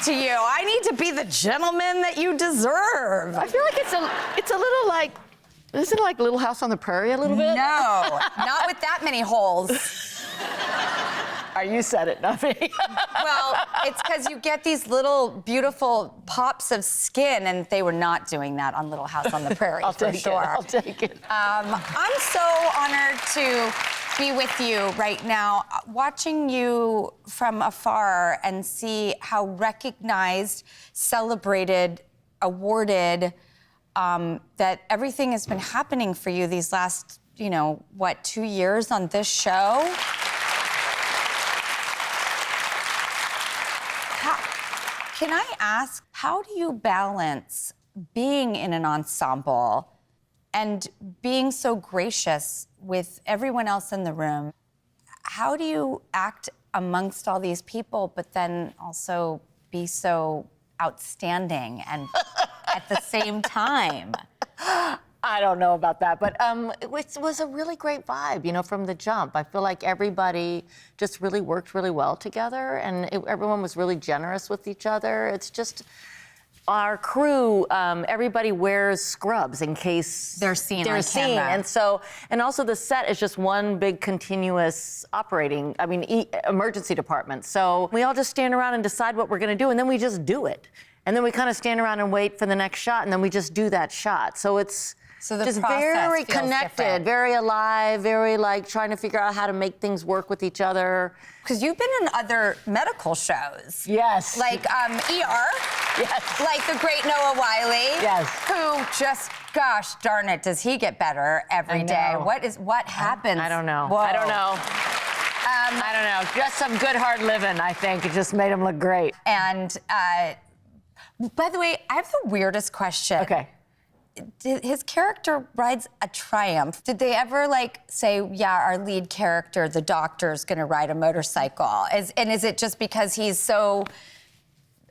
to you. I need to be the gentleman that you deserve. I feel like it's a little like, isn't it like Little House on the Prairie a little bit? No, not with that many holes. You said it, not me. Well, it's because you get these little beautiful pops of skin, and they were not doing that on Little House on the Prairie, I'll for take sure. it. I'll take it. I'm so honored to be with you right now, watching you from afar and see how recognized, celebrated, awarded, that everything has been happening for you these last, 2 years on this show. Can I ask, how do you balance being in an ensemble and being so gracious with everyone else in the room? How do you act amongst all these people, but then also be so outstanding and at the same time? I don't know about that, but it was a really great vibe, from the jump. I feel like everybody just really worked really well together, and everyone was really generous with each other. It's just our crew, everybody wears scrubs in case they're seen on camera. And also the set is just one big continuous emergency department. So we all just stand around and decide what we're gonna do, and then we just do it. And then we kind of stand around and wait for the next shot, and then we just do that shot. So it's just very connected, different. Very alive, very trying to figure out how to make things work with each other. Because you've been in other medical shows. Yes. Like ER. Yes. Like the great Noah Wyle. Yes. Who just, gosh darn it, does he get better every day? What happens? I don't know. Whoa. I don't know. I don't know. Just some good hard living, I think. It just made him look great. And by the way, I have the weirdest question. Okay. His character rides a Triumph. Did they ever say, yeah, our lead character, the doctor's gonna ride a motorcycle? Is it just because he's so,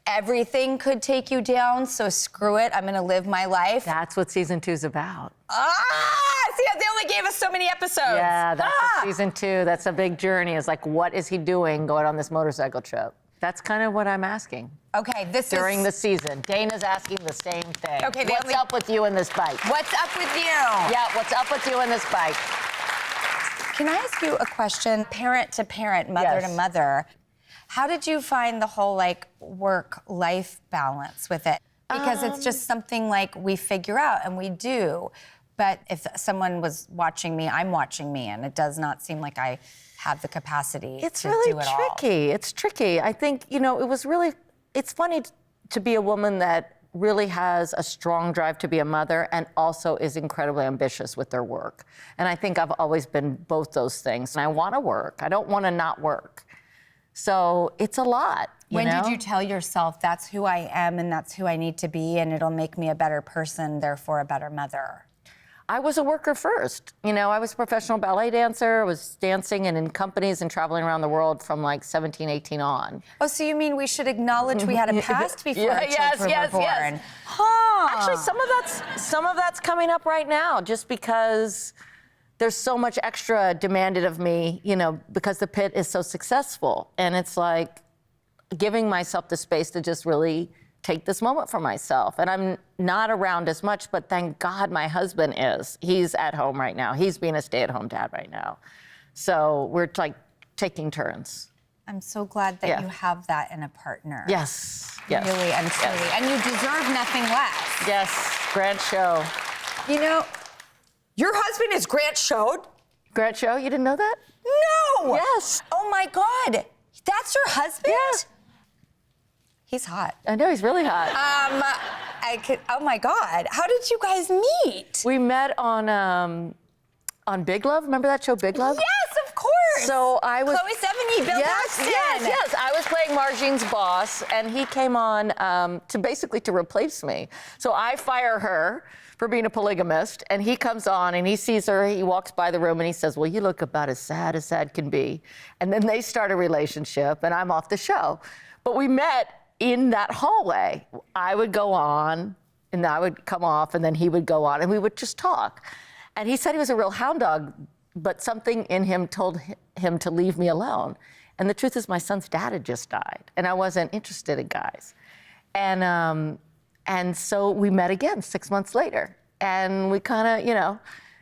everything could take you down, so screw it, I'm gonna live my life? That's what season 2's about. See, they only gave us so many episodes. Yeah, that's what season 2, that's a big journey. It's what is he doing going on this motorcycle trip? That's kind of what I'm asking. Okay, during the season. Dana's asking the same thing. Okay, what's up with you in this bike? What's up with you? Yeah, what's up with you in this bike? Can I ask you a question, parent to parent, mother to mother? How did you find the whole work-life balance with it? Because it's just something we figure out and we do. But if someone was watching me, I'm watching me, and it does not seem like I have the capacity to do it all. It's really tricky. It's tricky. I think, it's funny to be a woman that really has a strong drive to be a mother and also is incredibly ambitious with their work. And I think I've always been both those things. And I want to work. I don't want to not work. So it's a lot. When did you tell yourself that's who I am and that's who I need to be and it'll make me a better person, therefore a better mother? I was a worker first. I was a professional ballet dancer. I was dancing and in companies and traveling around the world from 17, 18 on. Oh, so you mean we should acknowledge we had a past before our children were born? Yes. Huh. Actually, some of that's coming up right now, just because there's so much extra demanded of me, because the Pitt is so successful. And it's giving myself the space to just really take this moment for myself. And I'm not around as much, but thank God my husband is. He's at home right now. He's being a stay-at-home dad right now. So we're taking turns. I'm so glad that you have that in a partner. Yes. Really and truly. Yes. And you deserve nothing less. Yes, Grant Show. Your husband is Grant Showed? Grant Show, you didn't know that? No! Yes. Oh my God, that's your husband? Yeah. He's hot. I know, he's really hot. Oh my God, how did you guys meet? We met on Big Love. Remember that show, Big Love? Yes, of course. So I was Chloe Sevigny, Bill Paxton. Yes. I was playing Margine's boss, and he came on to replace me. So I fire her for being a polygamist, and he comes on and he sees her. He walks by the room and he says, "Well, you look about as sad can be." And then they start a relationship, and I'm off the show. But we met in that hallway. I would go on, and I would come off, and then he would go on, and we would just talk. And he said he was a real hound dog, but something in him told him to leave me alone. And the truth is, my son's dad had just died, and I wasn't interested in guys. And so we met again 6 months later. And we kind of,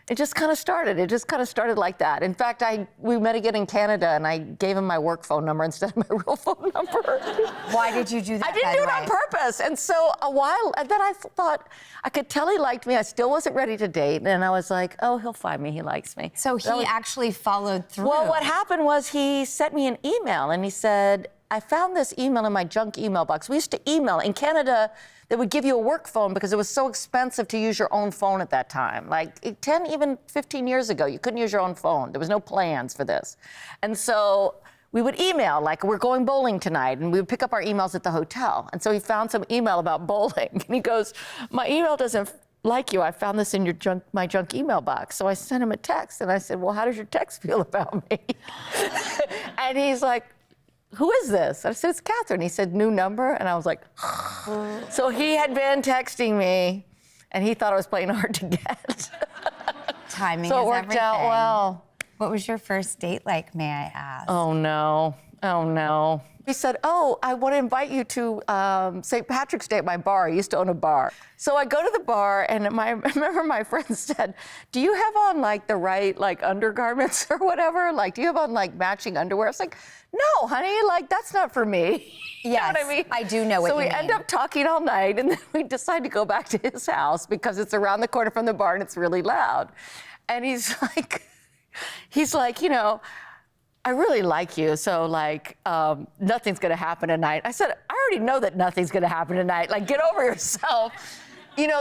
it just kind of started. It just kind of started like that. In fact, we met again in Canada, and I gave him my work phone number instead of my real phone number. Why did you do that? I didn't do it on purpose. And so and then I thought, I could tell he liked me. I still wasn't ready to date. And I was like, oh, he'll find me. He likes me. So he actually followed through. Well, what happened was he sent me an email, and he said, I found this email in my junk email box. We used to email. In Canada, they would give you a work phone because it was so expensive to use your own phone at that time. Like 10, even 15 years ago, you couldn't use your own phone. There was no plans for this. And so we would email, like, we're going bowling tonight, and we would pick up our emails at the hotel. And so he found some email about bowling, and he goes, my email doesn't like you. I found this in my junk email box. So I sent him a text, and I said, well, how does your text feel about me? And he's like, who is this? I said, it's Katherine. He said, new number? And I was like, so he had been texting me, and he thought I was playing hard to get. Timing so is it worked everything. out well. What was your first date like, may I ask? Oh, no. Oh, no. He said, oh, I want to invite you to St. Patrick's Day at my bar. I used to own a bar. So I go to the bar, and I remember my friend said, do you have on, like, the right, like, undergarments or whatever? Like, do you have on, like, matching underwear? I was like, no, honey, like, that's not for me. Yes, you know what I mean? I do know what you mean. So we end up talking all night, and then we decide to go back to his house because it's around the corner from the bar, and it's really loud. And he's like, I really like you, so, like, nothing's gonna happen tonight. I said, I already know that nothing's gonna happen tonight. Like, get over yourself.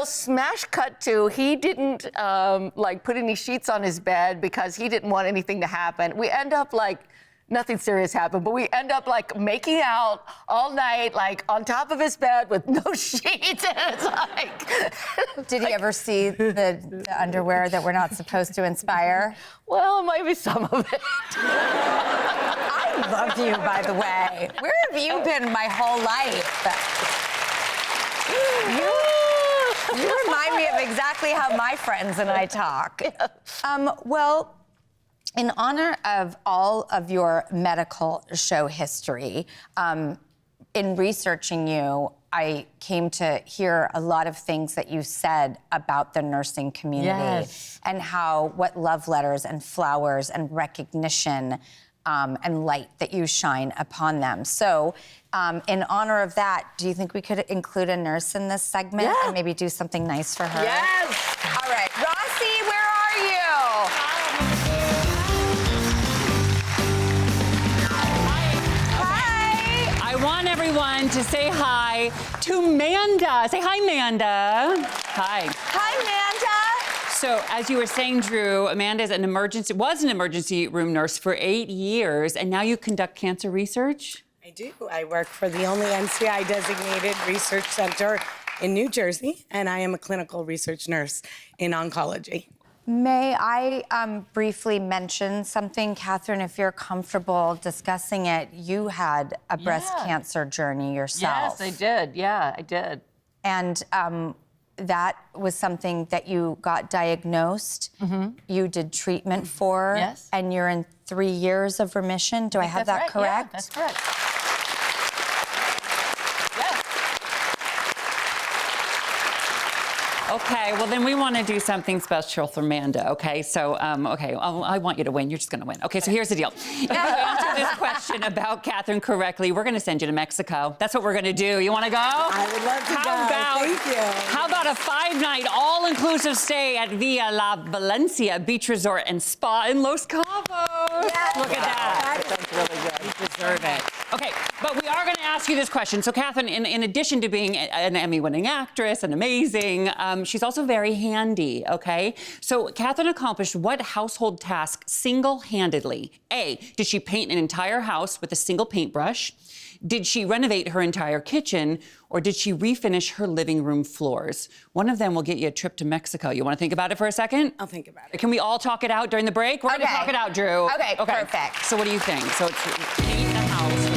Smash cut to, he didn't, put any sheets on his bed because he didn't want anything to happen. We end up, like, nothing serious happened, but we end up, like, making out all night, like, on top of his bed with no sheets, and it's like... Did he ever see the underwear that we're not supposed to inspire? Well, maybe some of it. I love you, by the way. Where have you been my whole life? You remind me of exactly how my friends and I talk. Well, in honor of all of your medical show history, in researching you, I came to hear a lot of things that you said about the nursing community and what love letters and flowers and recognition and light that you shine upon them. So in honor of that, do you think we could include a nurse in this segment and maybe do something nice for her? Yes! All right, Rossi, where are you? I want everyone to say hi to Manda. Say hi, Manda. Hi. Hi, Manda. So, as you were saying, Drew, Amanda was an emergency room nurse for 8 years, and now you conduct cancer research? I do. I work for the only NCI-designated research center in New Jersey, and I am a clinical research nurse in oncology. May I briefly mention something, Katherine, if you're comfortable discussing it? You had a breast cancer journey yourself. Yes, I did. Yeah, I did. And that was something that you got diagnosed, you did treatment for, and you're in 3 years of remission. Do I have that correct? Yeah, that's correct. Okay, well then we want to do something special for Amanda, okay? So, I want you to win. You're just going to win. Okay, so here's the deal. If you answer this question about Katherine correctly, we're going to send you to Mexico. That's what we're going to do. You want to go? I would love to go. Thank you. How about a 5-night all-inclusive stay at Villa La Valencia Beach Resort and Spa in Los Cabos? Yes. Look at that. That's really good. You deserve it. Okay, but we are going to ask you this question. So, Katherine, in addition to being an Emmy-winning actress and amazing, she's also very handy, okay? So, Katherine accomplished what household task single-handedly? A, did she paint an entire house with a single paintbrush? Did she renovate her entire kitchen? Or did she refinish her living room floors? One of them will get you a trip to Mexico. You want to think about it for a second? I'll think about it. Can we all talk it out during the break? We're going to talk it out, Drew. Okay, perfect. So what do you think? So it's paint a house